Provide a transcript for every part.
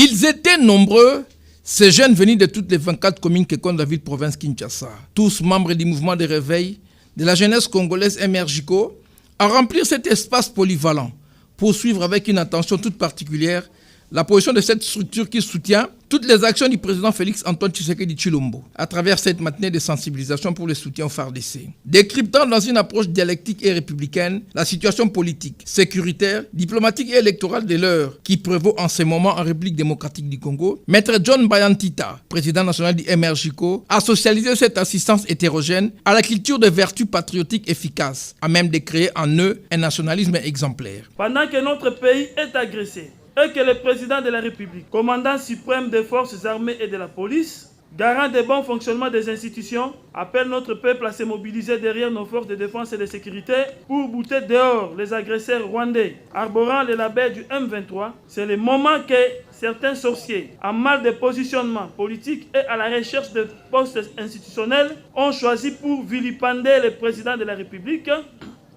Ils étaient nombreux, ces jeunes venus de toutes les 24 communes que compte la ville-province Kinshasa, tous membres du mouvement de réveil de la jeunesse congolaise MRJCO, à remplir cet espace polyvalent, pour suivre avec une attention toute particulière la position de cette structure qui soutient toutes les actions du président Félix Antoine Tshisekedi Tshilombo à travers cette matinée de sensibilisation pour le soutien au FARDC. Décryptant dans une approche dialectique et républicaine la situation politique, sécuritaire, diplomatique et électorale de l'heure qui prévaut en ce moment en République démocratique du Congo, Maître John Bayantita, président national du MRJCO, a socialisé cette assistance hétérogène à la culture de vertus patriotiques efficaces, à même de créer en eux un nationalisme exemplaire. Pendant que notre pays est agressé, et que le président de la République, commandant suprême des forces armées et de la police, garant des bons fonctionnements des institutions, appelle notre peuple à se mobiliser derrière nos forces de défense et de sécurité pour bouter dehors les agresseurs rwandais arborant les labels du M23. C'est le moment que certains sorciers, en mal de positionnement politique et à la recherche de postes institutionnels, ont choisi pour vilipender le président de la République,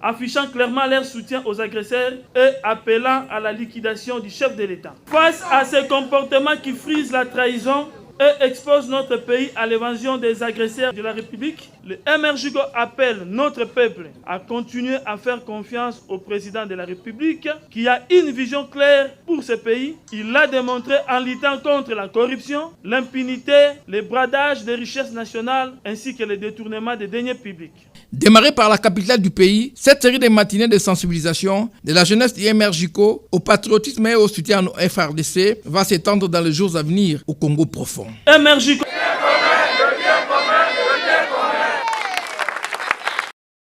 affichant clairement leur soutien aux agresseurs et appelant à la liquidation du chef de l'État. Face à ces comportements qui frisent la trahison et exposent notre pays à l'évasion des agresseurs de la République, le MRJCO appelle notre peuple à continuer à faire confiance au président de la République qui a une vision claire pour ce pays. Il l'a démontré en luttant contre la corruption, l'impunité, le bradage des richesses nationales ainsi que le détournement des deniers publics. Démarrée par la capitale du pays, cette série de matinées de sensibilisation de la jeunesse du MRJCO au patriotisme et au soutien au FARDC va s'étendre dans les jours à venir au Congo profond. MRJCO